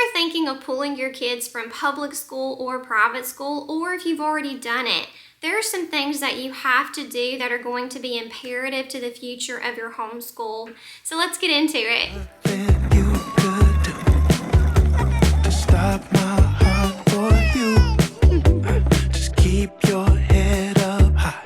you're thinking of pulling your kids from public school or private school, or if you've already done it, there are some things that you have to do that are going to be imperative to the future of your homeschool. So let's get into it. Just keep your head up high.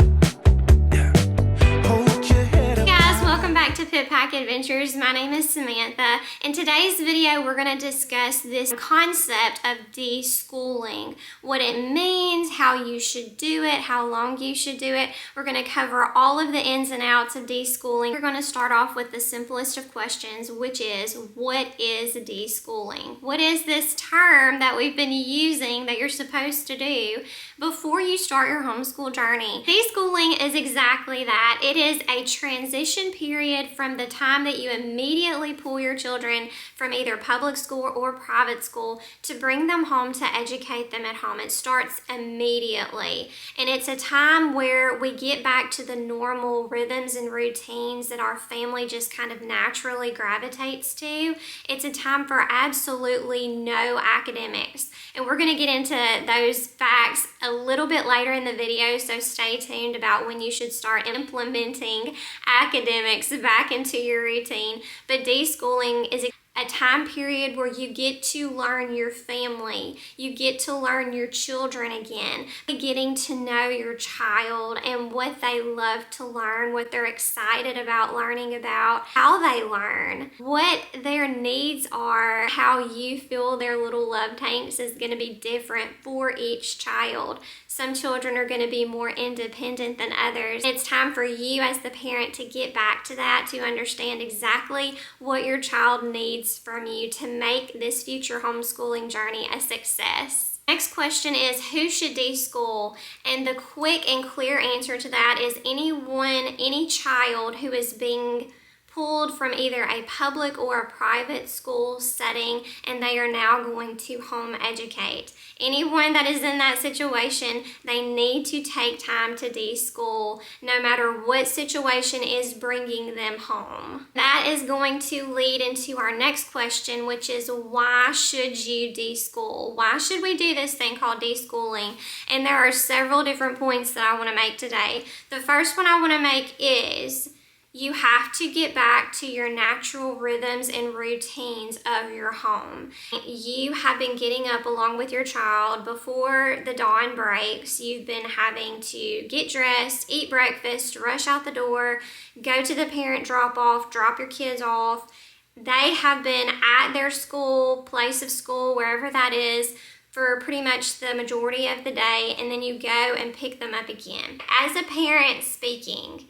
Pit Pack Adventures. My name is Samantha. In today's video, we're going to discuss this concept of deschooling, what it means, how you should do it, how long you should do it. We're going to cover all of the ins and outs of deschooling. We're going to start off with the simplest of questions, which is, what is deschooling? What is this term that we've been using that you're supposed to do before you start your homeschool journey? Deschooling is exactly that. It is a transition period from the time that you immediately pull your children from either public school or private school to bring them home to educate them at home. It starts immediately, and it's a time where we get back to the normal rhythms and routines that our family just kind of naturally gravitates to. It's a time for absolutely no academics, and we're going to get into those facts a little bit later in the video, so stay tuned about when you should start implementing academics back into your routine. But deschooling is a time period where you get to learn your family, you get to learn your children again, getting to know your child and what they love to learn, what they're excited about learning about, how they learn, what their needs are, how you fill their little love tanks is going to be different for each child. Some children are going to be more independent than others. It's time for you as the parent to get back to that, to understand exactly what your child needs from you to make this future homeschooling journey a success. Next question is, who should deschool? And the quick and clear answer to that is any child who is being pulled from either a public or a private school setting and they are now going to home educate. Anyone that is in that situation, they need to take time to deschool no matter what situation is bringing them home. That is going to lead into our next question, which is, why should you deschool? Why should we do this thing called deschooling? And there are several different points that I want to make today. The first one I want to make is, you have to get back to your natural rhythms and routines of your home. You have been getting up along with your child before the dawn breaks. You've been having to get dressed, eat breakfast, rush out the door, go to the parent drop-off, drop your kids off. They have been at their school, place of school, wherever that is, for pretty much the majority of the day, and then you go and pick them up again. As a parent speaking,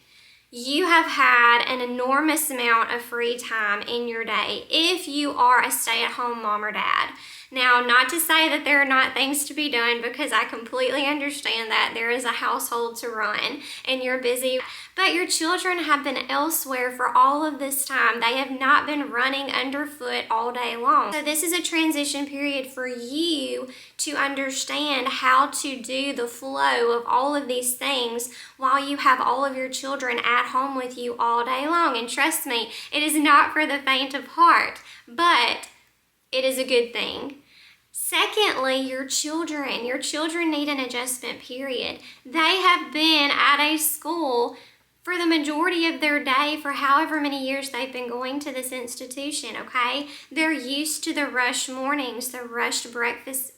you have had an enormous amount of free time in your day if you are a stay-at-home mom or dad. Now, not to say that there are not things to be done, because I completely understand that there is a household to run and you're busy, but your children have been elsewhere for all of this time. They have not been running underfoot all day long. So this is a transition period for you to understand how to do the flow of all of these things while you have all of your children at home with you all day long. And trust me, it is not for the faint of heart, but it is a good thing. Secondly, your children need an adjustment period. They have been at a school for the majority of their day for however many years they've been going to this institution, okay? They're used to the rushed mornings, the rushed breakfast.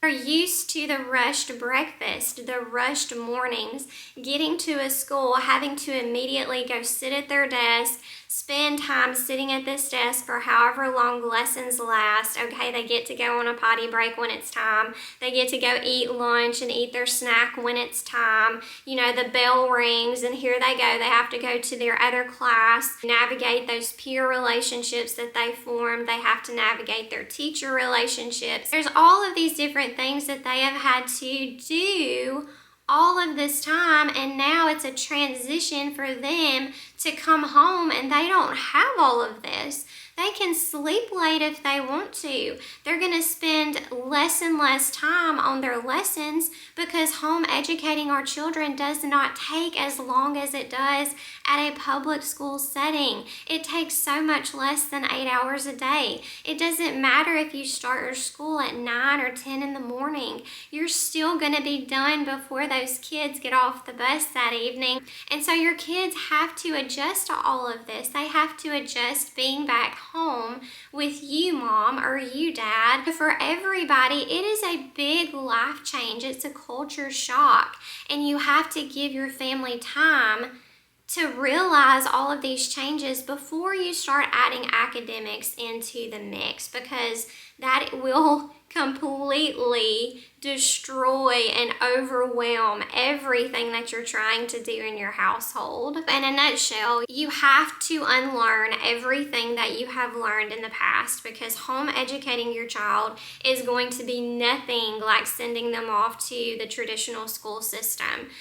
They're used to the rushed breakfast, the rushed mornings, getting to a school, having to immediately go sit at their desk, spend time sitting at this desk for however long lessons last. Okay, they get to go on a potty break when it's time. They get to go eat lunch and eat their snack when it's time. You know, the bell rings and here they go. They have to go to their other class, navigate those peer relationships that they formed. They have to navigate their teacher relationships. There's all of these different things that they have had to do all of this time, and now it's a transition for them to come home and they don't have all of this. They can sleep late if they want to. They're going to spend less and less time on their lessons because home educating our children does not take as long as it does at a public school setting. It takes so much less than 8 hours a day. It doesn't matter if you start your school at 9 or 10 in the morning. You're still going to be done before those kids get off the bus that evening. And so your kids have to adjust to all of this. They have to adjust being back home with you, mom, or you, dad. For everybody, it is a big life change. It's a culture shock. And you have to give your family time to realize all of these changes before you start adding academics into the mix, because that will completely destroy and overwhelm everything that you're trying to do in your household. In a nutshell, you have to unlearn everything that you have learned in the past, because home educating your child is going to be nothing like sending them off to the traditional school system.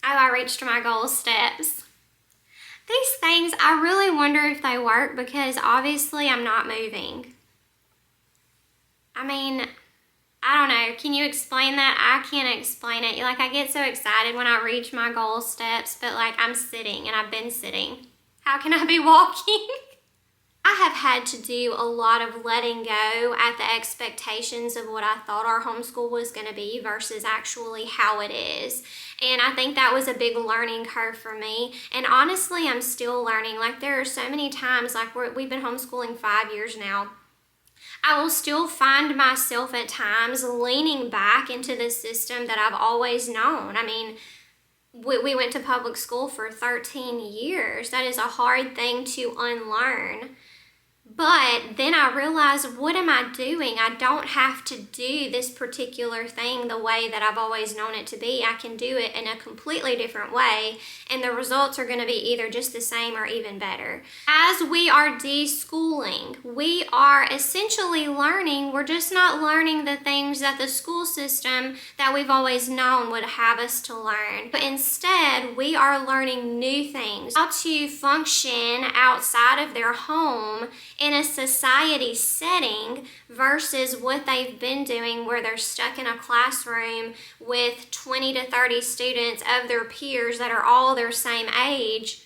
Oh, I reached my goal steps. These things, I really wonder if they work, because obviously I'm not moving. I mean, I don't know. Can you explain that? I can't explain it. Like, I get so excited when I reach my goal steps, but like I'm sitting and I've been sitting. How can I be walking? I have had to do a lot of letting go at the expectations of what I thought our homeschool was going to be versus actually how it is. And I think that was a big learning curve for me. And honestly, I'm still learning. Like, there are so many times, like we've been homeschooling 5 years now. I will still find myself at times leaning back into the system that I've always known. I mean, we went to public school for 13 years. That is a hard thing to unlearn. But then I realized, what am I doing? I don't have to do this particular thing the way that I've always known it to be. I can do it in a completely different way, and the results are going to be either just the same or even better. As we are deschooling, we are essentially learning. We're just not learning the things that the school system that we've always known would have us to learn. But instead, we are learning new things, how to function outside of their home in a society setting versus what they've been doing, where they're stuck in a classroom with 20 to 30 students of their peers that are all their same age.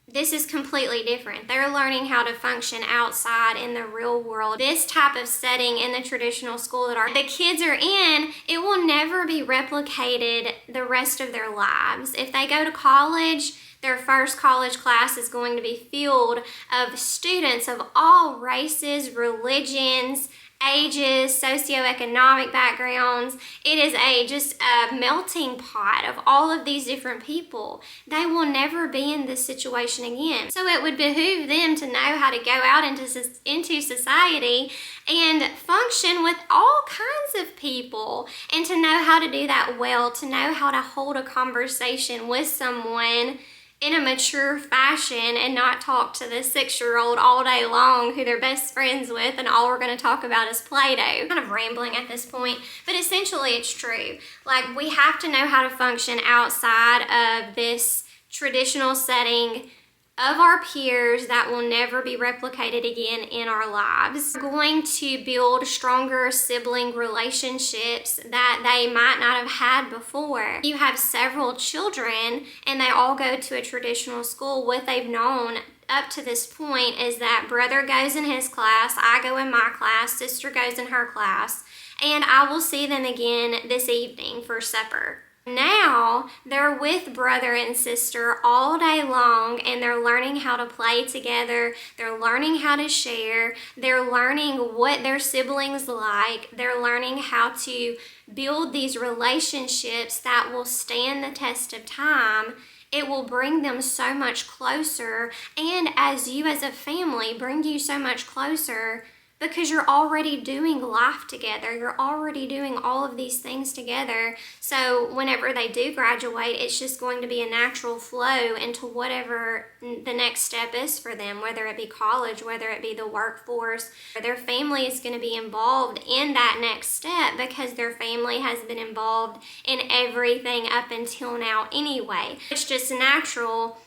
This is completely different. They're learning how to function outside in the real world. This type of setting in the traditional school that the kids are in, it will never be replicated the rest of their lives. If they go to college, their first college class is going to be filled of students of all races, religions, ages, socioeconomic backgrounds. It is just a melting pot of all of these different people. They will never be in this situation again. So it would behoove them to know how to go out into society and function with all kinds of people, and to know how to do that well, to know how to hold a conversation with someone in a mature fashion and not talk to the 6-year-old all day long who they're best friends with and all we're going to talk about is Play-Doh. Kind of rambling at this point, but essentially it's true. Like, we have to know how to function outside of this traditional setting of our peers that will never be replicated again in our lives. We're going to build stronger sibling relationships that they might not have had before. You have several children and they all go to a traditional school. What they've known up to this point is that brother goes in his class, I go in my class, sister goes in her class, and I will see them again this evening for supper. Now they're with brother and sister all day long, and they're learning how to play together. They're learning how to share. They're learning what their siblings like. They're learning how to build these relationships that will stand the test of time. It will bring them so much closer, and as you as a family, bring you so much closer, because you're already doing life together. You're already doing all of these things together. So whenever they do graduate, it's just going to be a natural flow into whatever the next step is for them, whether it be college, whether it be the workforce. Their family is going to be involved in that next step because their family has been involved in everything up until now anyway. It's just natural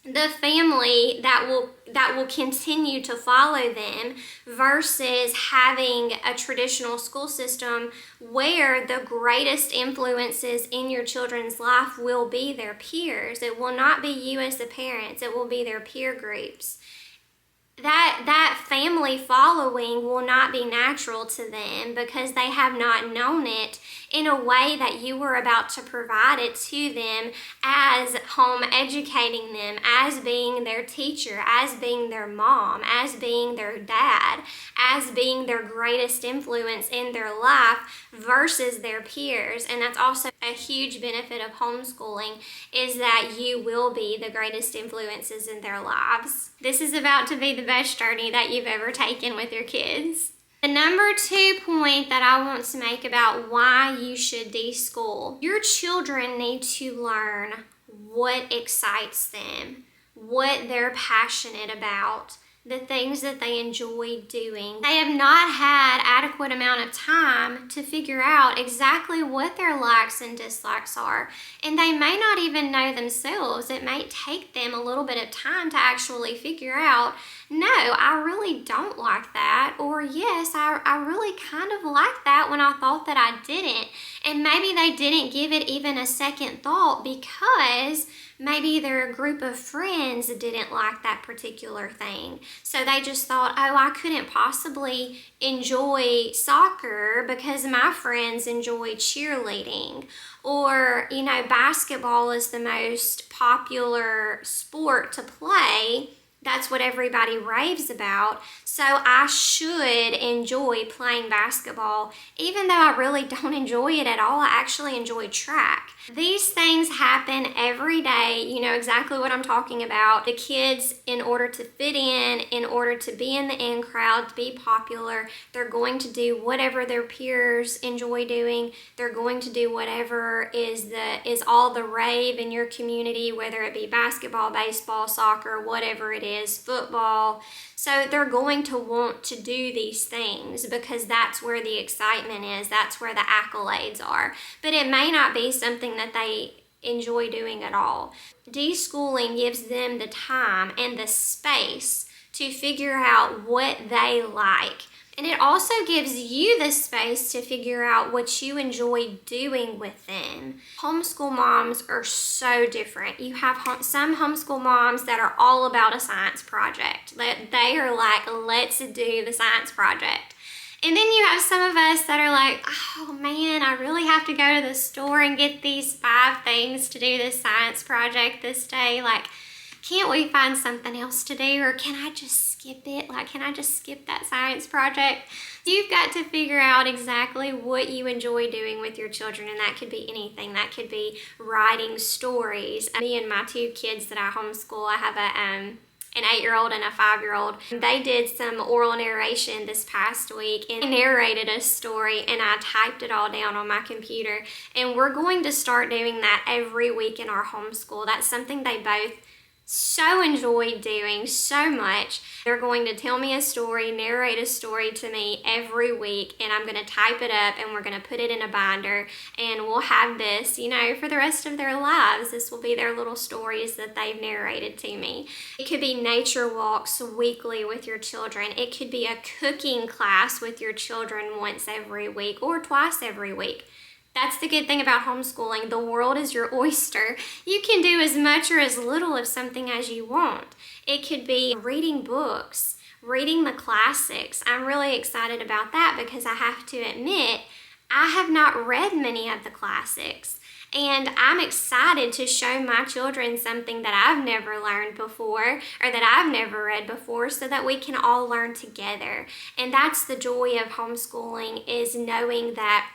the family that will continue to follow them, versus having a traditional school system where the greatest influences in your children's life will be their peers. It will not be you as the parents, it will be their peer groups. That family following will not be natural to them because they have not known it in a way that you were about to provide it to them, as home educating them, as being their teacher, as being their mom, as being their dad, as being their greatest influence in their life versus their peers. And that's also a huge benefit of homeschooling, is that you will be the greatest influences in their lives. This is about to be the best journey that you've ever taken with your kids. The number 2 point that I want to make about why you should deschool. Your children need to learn what excites them, what they're passionate about, the things that they enjoy doing. They have not had adequate amount of time to figure out exactly what their likes and dislikes are. And they may not even know themselves. It may take them a little bit of time to actually figure out, no, I really don't like that, or yes, I really kind of like that when I thought that I didn't. And maybe they didn't give it even a second thought because maybe their group of friends didn't like that particular thing. So they just thought, oh, I couldn't possibly enjoy soccer because my friends enjoy cheerleading. Or, basketball is the most popular sport to play. That's what everybody raves about. So I should enjoy playing basketball, even though I really don't enjoy it at all. I actually enjoy track. These things happen every day. You know exactly what I'm talking about. The kids, in order to fit in order to be in the in crowd, to be popular, they're going to do whatever their peers enjoy doing. They're going to do whatever is all the rave in your community, whether it be basketball, baseball, soccer, whatever it is, football. So they're going to want to do these things because that's where the excitement is. That's where the accolades are. But it may not be something that they enjoy doing at all. Deschooling gives them the time and the space to figure out what they like. And it also gives you the space to figure out what you enjoy doing with them. Homeschool moms are so different. You have some homeschool moms that are all about a science project. They are like, let's do the science project. And then you have some of us that are like, oh man, I really have to go to the store and get these 5 things to do this science project this day. Like, can't we find something else to do, or can I just skip it? Like, can I just skip that science project? You've got to figure out exactly what you enjoy doing with your children, and that could be anything. That could be writing stories. Me and my 2 kids that I homeschool, I have an 8-year-old and a 5-year-old. They did some oral narration this past week and narrated a story, and I typed it all down on my computer. And we're going to start doing that every week in our homeschool. That's something they both so enjoy doing so much. They're going to tell me a story, narrate a story to me every week, and I'm going to type it up and we're going to put it in a binder, and we'll have this, for the rest of their lives. This will be their little stories that they've narrated to me. It could be nature walks weekly with your children. It could be a cooking class with your children once every week or twice every week. That's the good thing about homeschooling. The world is your oyster. You can do as much or as little of something as you want. It could be reading books, reading the classics. I'm really excited about that because I have to admit, I have not read many of the classics. And I'm excited to show my children something that I've never learned before, or that I've never read before, so that we can all learn together. And that's the joy of homeschooling, is knowing that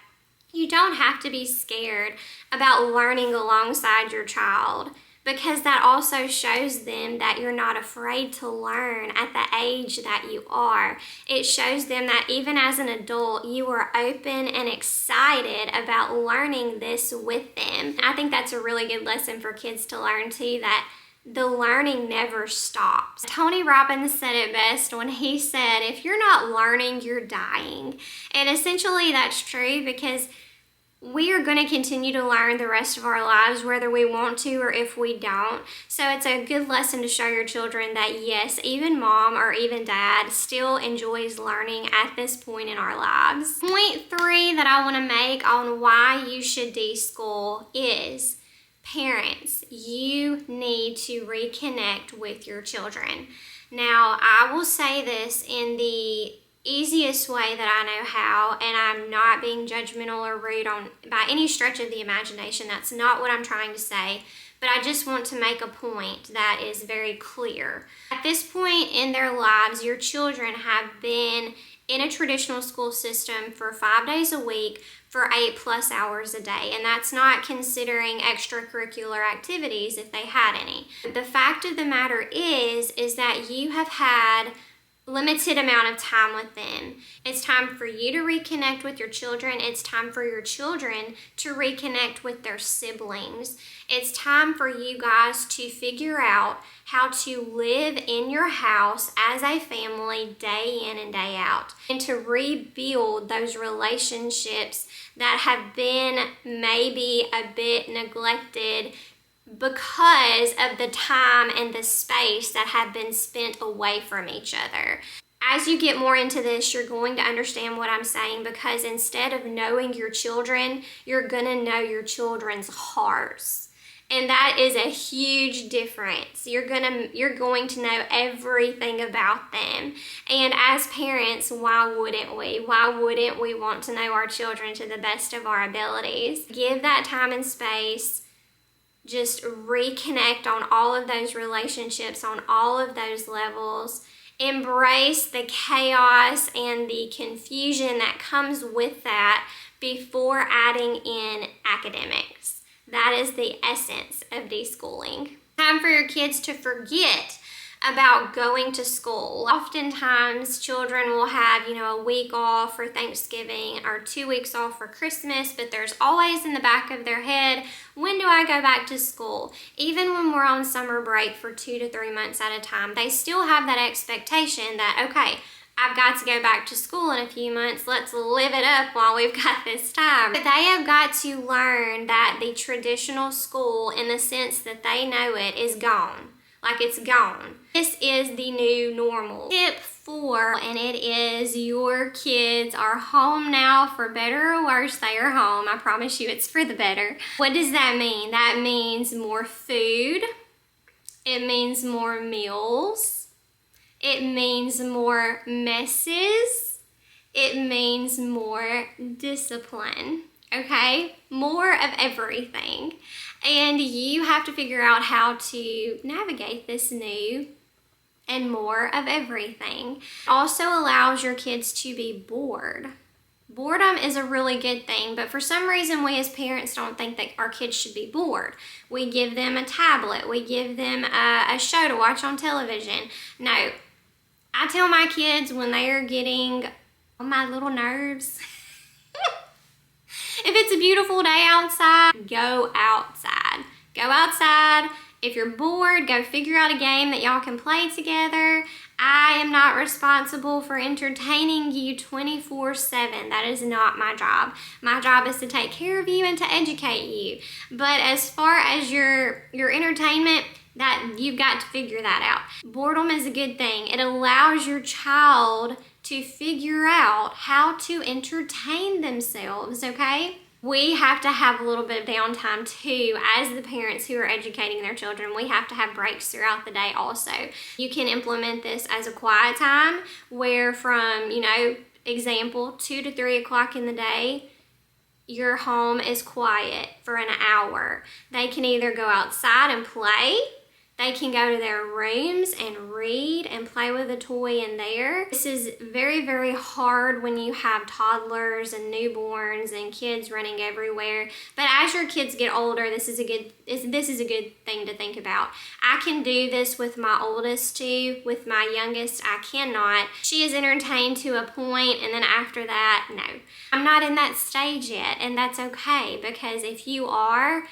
you don't have to be scared about learning alongside your child, because that also shows them that you're not afraid to learn at the age that you are. It shows them that even as an adult, you are open and excited about learning this with them. I think that's a really good lesson for kids to learn too, that the learning never stops. Tony Robbins said it best when he said, if you're not learning, you're dying. And essentially that's true, because we are going to continue to learn the rest of our lives, whether we want to or if we don't. So it's a good lesson to show your children that yes, even mom or even dad still enjoys learning at this point in our lives. Point 3 that I want to make on why you should deschool is, parents, you need to reconnect with your children. Now, I will say this in the easiest way that I know how, and I'm not being judgmental or rude by any stretch of the imagination. That's not what I'm trying to say, but I just want to make a point that is very clear. At this point in their lives, your children have been in a traditional school system for 5 days a week for 8+ hours a day, and that's not considering extracurricular activities if they had any. The fact of the matter is that you have had limited amount of time with them. It's time for you to reconnect with your children. It's time for your children to reconnect with their siblings. It's time for you guys to figure out how to live in your house as a family day in and day out, and to rebuild those relationships that have been maybe a bit neglected because of the time and the space that have been spent away from each other. As you get more into this, you're going to understand what I'm saying, because instead of knowing your children, you're going to know your children's hearts. And that is a huge difference. You're going to know everything about them. And as parents, why wouldn't we? Why wouldn't we want to know our children to the best of our abilities? Give that time and space. Just reconnect on all of those relationships, on all of those levels. Embrace the chaos and the confusion that comes with that before adding in academics. That is the essence of deschooling. Time for your kids to forget about going to school. Oftentimes children will have, a week off for Thanksgiving or 2 weeks off for Christmas, but there's always in the back of their head, when do I go back to school? Even when we're on summer break for 2 to 3 months at a time, they still have that expectation that, okay, I've got to go back to school in a few months. Let's live it up while we've got this time. But they have got to learn that the traditional school, in the sense that they know it, is gone. Like, it's gone. This is the new normal. Tip 4, and it is, your kids are home now. For better or worse, they are home. I promise you it's for the better. What does that mean? That means more food. It means more meals. It means more messes. It means more discipline. Okay? More of everything. And you have to figure out how to navigate this new and more of everything. Also allows your kids to be bored. Boredom is a really good thing, but for some reason we as parents don't think that our kids should be bored. We give them a tablet. We give them a show to watch on television. No, I tell my kids when they are getting on my little nerves, if it's a beautiful day outside, go outside. Go outside. If you're bored, go figure out a game that y'all can play together. I am not responsible for entertaining you 24/7. That is not my job. My job is to take care of you and to educate you. But as far as your entertainment, that you've got to figure that out. Boredom is a good thing. It allows your child to figure out how to entertain themselves, okay? We have to have a little bit of downtime too, as the parents who are educating their children. We have to have breaks throughout the day also. You can implement this as a quiet time, where from, example, 2 to 3 o'clock in the day, your home is quiet for an hour. They can either go outside and play, they can go to their rooms and read and play with a toy in there. This is very, very hard when you have toddlers and newborns and kids running everywhere. But as your kids get older, this is a good thing to think about. I can do this with my oldest too. With my youngest, I cannot. She is entertained to a point, and then after that, no. I'm not in that stage yet, and that's okay, because if you are,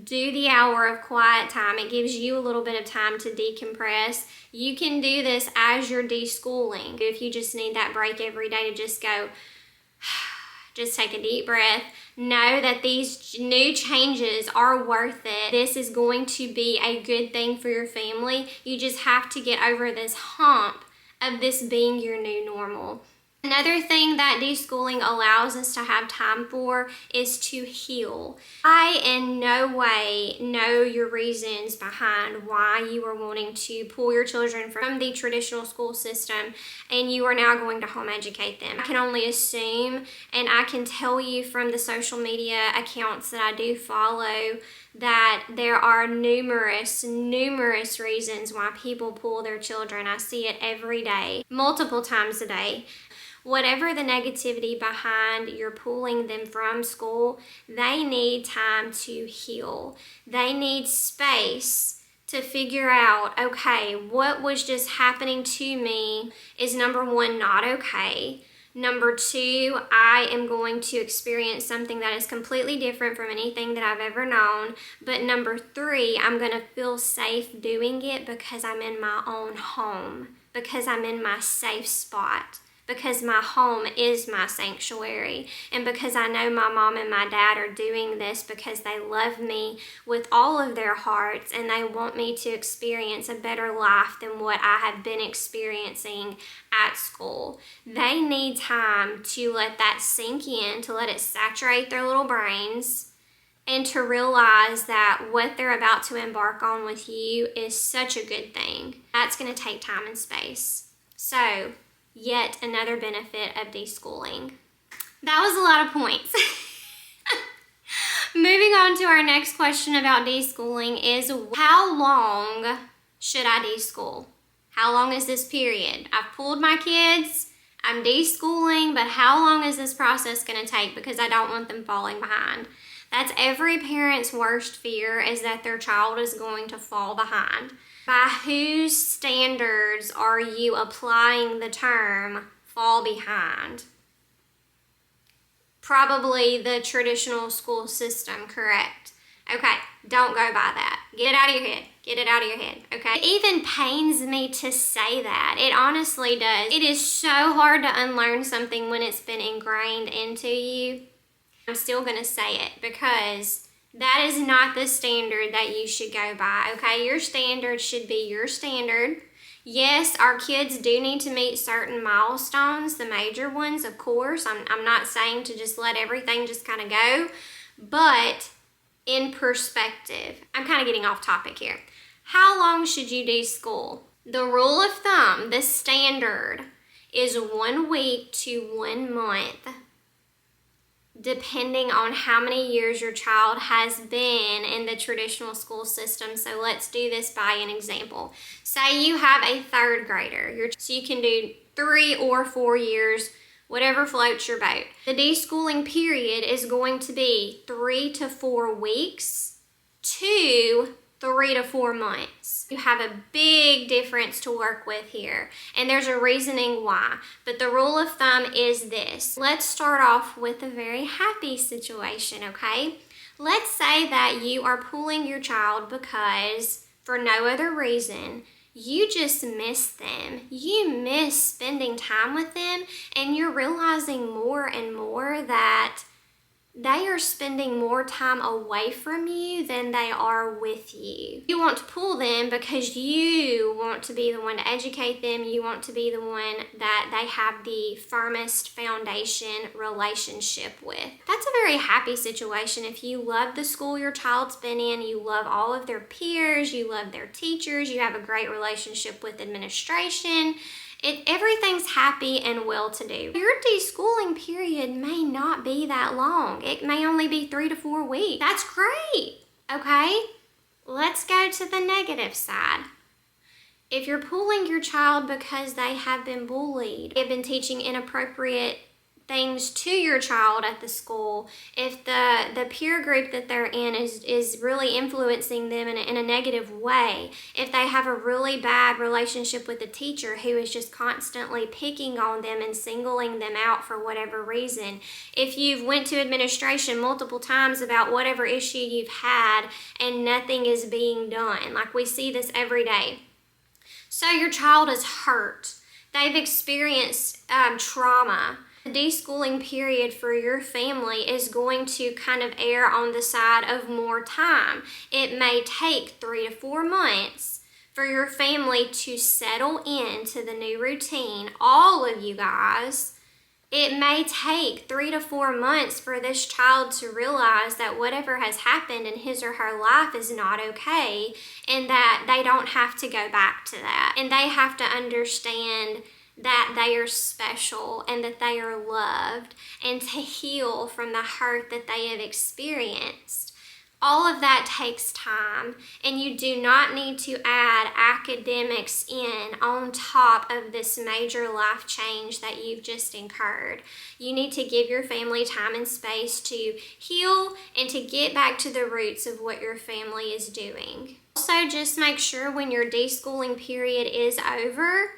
do the hour of quiet time. It gives you a little bit of time to decompress. You can do this as you're deschooling. If you just need that break every day to just go, Just take a deep breath. Know that these new changes are worth it. This is going to be a good thing for your family. You just have to get over this hump of this being your new normal. Another thing that deschooling allows us to have time for is to heal. I in no way know your reasons behind why you are wanting to pull your children from the traditional school system and you are now going to home educate them. I can only assume, and I can tell you from the social media accounts that I do follow, that there are numerous reasons why people pull their children. I see it every day, multiple times a day. Whatever the negativity behind your pulling them from school, they need time to heal. They need space to figure out, okay, what was just happening to me is number one, not okay. Number two, I am going to experience something that is completely different from anything that I've ever known. But number three, I'm going to feel safe doing it because I'm in my own home, because I'm in my safe spot, because my home is my sanctuary, and because I know my mom and my dad are doing this because they love me with all of their hearts and they want me to experience a better life than what I have been experiencing at school. They need time to let that sink in, to let it saturate their little brains, and to realize that what they're about to embark on with you is such a good thing. That's going to take time and space. So, yet another benefit of deschooling. That was a lot of points. Moving on to our next question about deschooling is, how long should I deschool? How long is this period? I've pulled my kids, I'm deschooling, but how long is this process going to take? Because I don't want them falling behind. That's every parent's worst fear, is that their child is going to fall behind. By whose standards are you applying the term fall behind? Probably the traditional school system, correct? Okay, don't go by that. Get it out of your head. Get it out of your head, okay? It even pains me to say that. It honestly does. It is so hard to unlearn something when it's been ingrained into you. I'm still gonna say it because that is not the standard that you should go by, okay? Your standard should be your standard. Yes, our kids do need to meet certain milestones, the major ones, of course. I'm not saying to just let everything just kind of go, but in perspective, I'm kind of getting off topic here. How long should you deschool? The rule of thumb, the standard, is 1 week to 1 month, depending on how many years your child has been in the traditional school system. So let's do this by an example. Say you have a 3rd grader, so you can do 3 or 4 years, whatever floats your boat. The deschooling period is going to be 3 to 4 weeks to 3 to 4 months. You have a big difference to work with here, and there's a reasoning why. But the rule of thumb is this. Let's start off with a very happy situation, okay? Let's say that you are pulling your child because, for no other reason, you just miss them. You miss spending time with them, and you're realizing more and more that they are spending more time away from you than they are with you. You want to pull them because you want to be the one to educate them. You want to be the one that they have the firmest foundation relationship with. That's a very happy situation. If you love the school your child's been in, you love all of their peers, you love their teachers, you have a great relationship with administration, everything's happy and well-to-do. Your deschooling period may not be that long. It may only be 3 to 4 weeks. That's great, okay? Let's go to the negative side. If you're pulling your child because they have been bullied, they've been teaching inappropriate things to your child at the school, if the peer group that they're in is really influencing them in a negative way, if they have a really bad relationship with the teacher who is just constantly picking on them and singling them out for whatever reason, if you've went to administration multiple times about whatever issue you've had and nothing is being done, like we see this every day. So your child is hurt. They've experienced trauma. The deschooling period for your family is going to kind of err on the side of more time. It may take 3 to 4 months for your family to settle into the new routine. All of you guys, it may take 3 to 4 months for this child to realize that whatever has happened in his or her life is not okay, and that they don't have to go back to that. And they have to understand that they are special and that they are loved, and to heal from the hurt that they have experienced. All of that takes time, and you do not need to add academics in on top of this major life change that you've just incurred. You need to give your family time and space to heal and to get back to the roots of what your family is doing. Also, just make sure when your deschooling period is over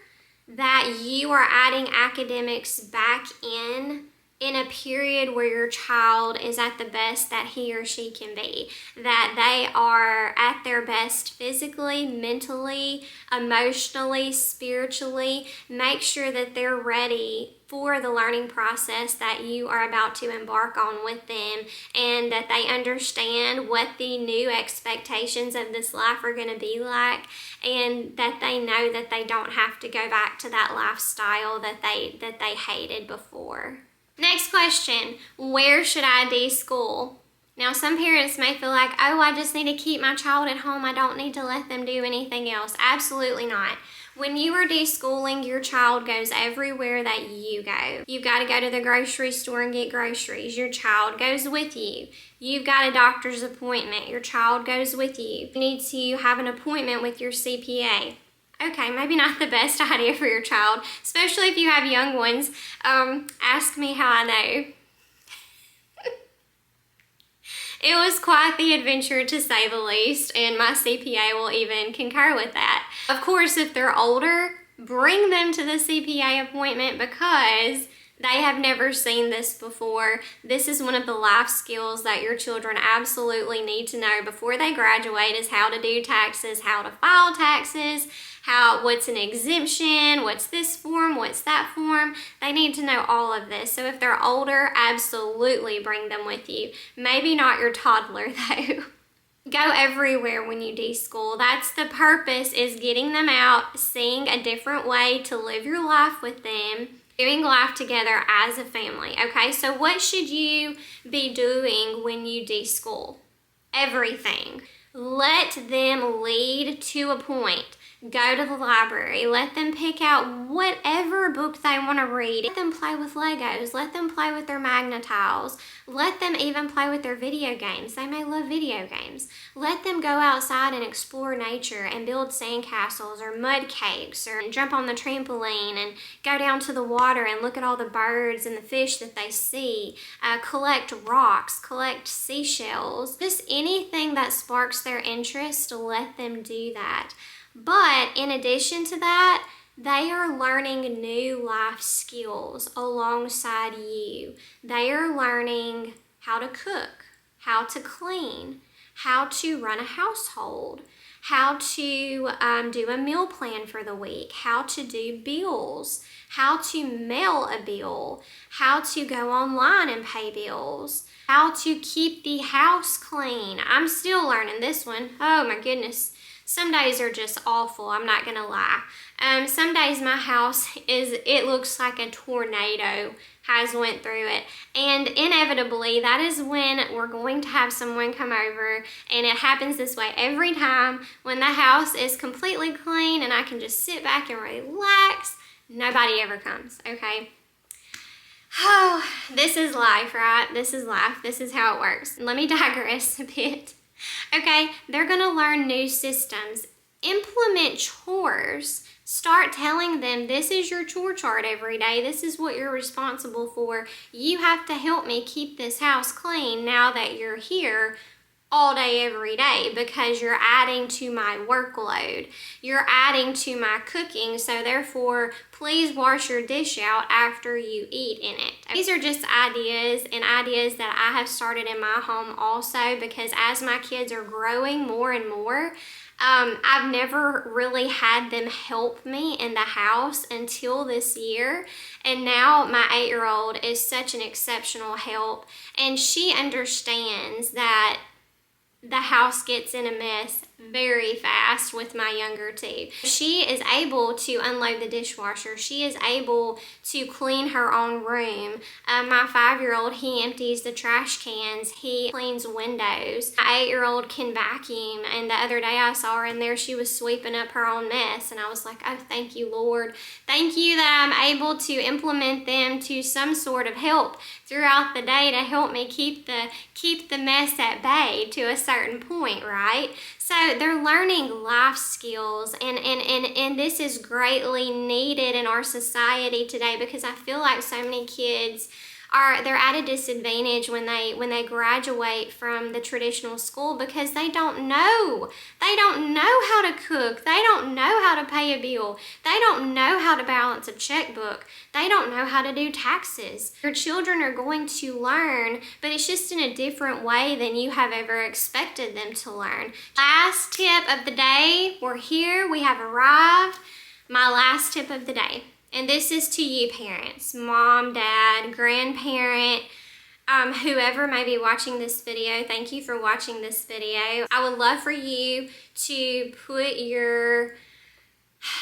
that you are adding academics back in a period where your child is at the best that he or she can be, that they are at their best physically, mentally, emotionally, spiritually. Make sure that they're ready for the learning process that you are about to embark on with them, and that they understand what the new expectations of this life are going to be like, and that they know that they don't have to go back to that lifestyle that they hated before. Next question, where should I deschool? Now, some parents may feel like, oh, I just need to keep my child at home. I don't need to let them do anything else. Absolutely not. When you are deschooling, your child goes everywhere that you go. You've got to go to the grocery store and get groceries. Your child goes with you. You've got a doctor's appointment. Your child goes with you. You need to have an appointment with your CPA. Okay, maybe not the best idea for your child, especially if you have young ones. Ask me how I know. It was quite the adventure, to say the least, and my CPA will even concur with that. Of course, if they're older, bring them to the CPA appointment because they have never seen this before. This is one of the life skills that your children absolutely need to know before they graduate, is how to do taxes, how to file taxes, what's an exemption, what's this form, what's that form. They need to know all of this. So if they're older, absolutely bring them with you. Maybe not your toddler though. Go everywhere when you deschool. That's the purpose, is getting them out, seeing a different way to live your life with them, doing life together as a family. Okay, so what should you be doing when you deschool? Everything. Let them lead to a point. Go to the library. Let them pick out whatever book they want to read. Let them play with Legos. Let them play with their Magna-Tiles. Let them even play with their video games. They may love video games. Let them go outside and explore nature and build sandcastles or mud cakes, or jump on the trampoline and go down to the water and look at all the birds and the fish that they see. Collect rocks, collect seashells. Just anything that sparks their interest, let them do that. But in addition to that, they are learning new life skills alongside you. They are learning how to cook, how to clean, how to run a household, how to do a meal plan for the week, how to do bills, how to mail a bill, how to go online and pay bills, how to keep the house clean. I'm still learning this one. Oh my goodness. Some days are just awful, I'm not gonna lie. Some days my house it looks like a tornado has went through it. And inevitably, that is when we're going to have someone come over, and it happens this way every time when the house is completely clean and I can just sit back and relax. Nobody ever comes, okay? Oh, this is life, right? This is life. This is how it works. Let me digress a bit. Okay, they're going to learn new systems. Implement chores. Start telling them, this is your chore chart every day. This is what you're responsible for. You have to help me keep this house clean now that you're here all day, every day, because you're adding to my workload. You're adding to my cooking, so therefore, please wash your dish out after you eat in it. These are just ideas, and ideas that I have started in my home also, because as my kids are growing more and more, I've never really had them help me in the house until this year. And now my 8-year-old is such an exceptional help. And she understands that the house gets in a mess very fast with my younger two. She is able to unload the dishwasher. She is able to clean her own room. My 5-year-old, he empties the trash cans. He cleans windows. My 8-year-old can vacuum. And the other day I saw her in there, she was sweeping up her own mess. And I was like, oh, thank you, Lord. Thank you that I'm able to implement them to some sort of help throughout the day to help me keep the mess at bay to a certain point, right? So they're learning life skills, and this is greatly needed in our society today, because I feel like so many kids they're at a disadvantage when they graduate from the traditional school, because they don't know how to cook, they don't know how to pay a bill, they don't know how to balance a checkbook, they don't know how to do taxes. Your children are going to learn, but it's just in a different way than you have ever expected them to learn. Last tip of the day, we're here, we have arrived. My last tip of the day. And this is to you parents, mom, dad, grandparent, whoever may be watching this video. Thank you for watching this video. I would love for you to put your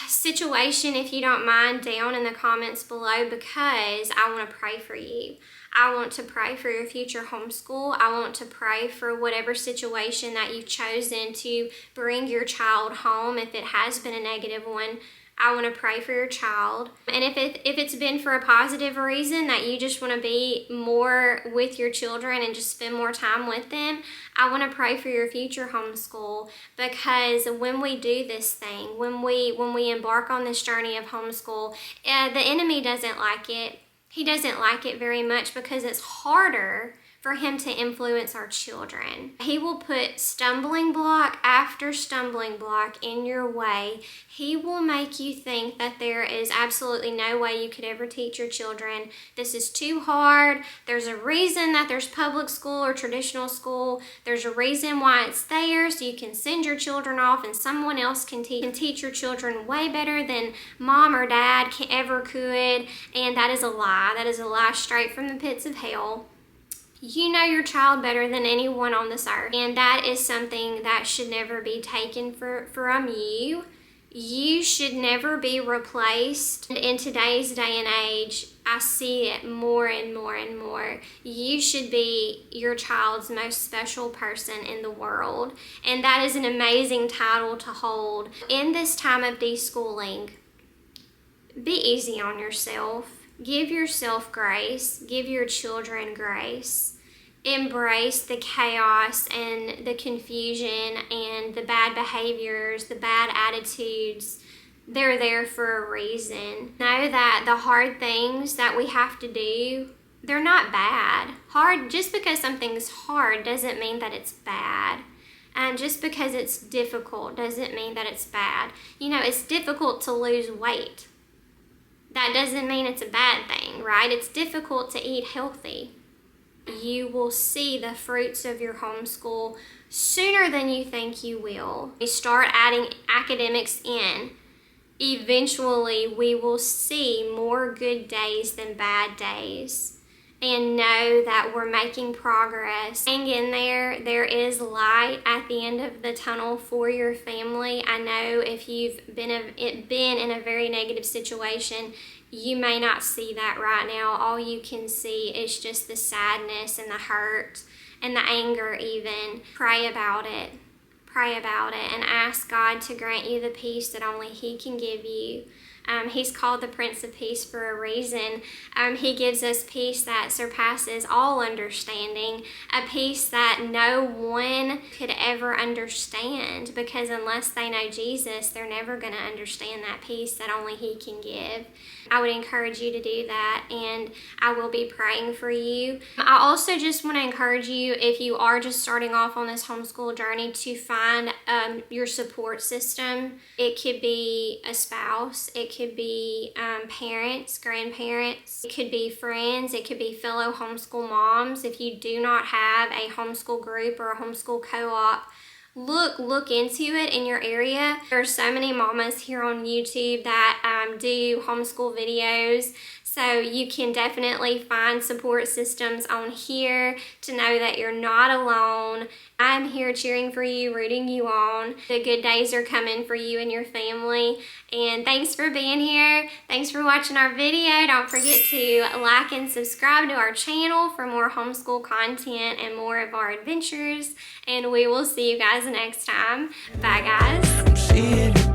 situation, if you don't mind, down in the comments below, because I want to pray for you. I want to pray for your future homeschool. I want to pray for whatever situation that you've chosen to bring your child home, if it has been a negative one. I want to pray for your child. And if it's been for a positive reason, that you just want to be more with your children and just spend more time with them, I want to pray for your future homeschool. Because when we do this thing, when we embark on this journey of homeschool, the enemy doesn't like it. He doesn't like it very much, because it's harder for him to influence our children. He will put stumbling block after stumbling block in your way. He will make you think that there is absolutely no way you could ever teach your children. This is too hard. There's a reason that there's public school or traditional school. There's a reason why it's there, so you can send your children off and someone else can teach your children way better than mom or dad ever could. And that is a lie. That is a lie straight from the pits of hell. You know your child better than anyone on this earth, and that is something that should never be taken from you. You should never be replaced. In today's day and age, I see it more and more and more. You should be your child's most special person in the world, and that is an amazing title to hold. In this time of deschooling, be easy on yourself. Give yourself grace. Give your children grace. Embrace the chaos and the confusion and the bad behaviors, the bad attitudes. They're there for a reason. Know that the hard things that we have to do, they're not bad. Just because something's hard doesn't mean that it's bad. And just because it's difficult doesn't mean that it's bad. You know, it's difficult to lose weight. That doesn't mean it's a bad thing, right? It's difficult to eat healthy. You will see the fruits of your homeschool sooner than you think you will. You start adding academics in. Eventually, we will see more good days than bad days. And know that we're making progress. Hang in there. There is light at the end of the tunnel for your family. I know if you've been in a very negative situation, you may not see that right now. All you can see is just the sadness and the hurt and the anger even. Pray about it. Pray about it and ask God to grant you the peace that only He can give you. He's called the Prince of Peace for a reason. He gives us peace that surpasses all understanding, a peace that no one could ever understand, because unless they know Jesus, they're never going to understand that peace that only He can give. I would encourage you to do that, and I will be praying for you. I also just want to encourage you, if you are just starting off on this homeschool journey, to find your support system. It could be a spouse, it could be parents, grandparents, it could be friends, it could be fellow homeschool moms. If you do not have a homeschool group or a homeschool co-op look into it in your area. There are so many mamas here on YouTube that do homeschool videos. So you can definitely find support systems on here to know that you're not alone. I'm here cheering for you, rooting you on. The good days are coming for you and your family. And thanks for being here. Thanks for watching our video. Don't forget to like and subscribe to our channel for more homeschool content and more of our adventures. And we will see you guys next time. Bye, guys. I'm seeing you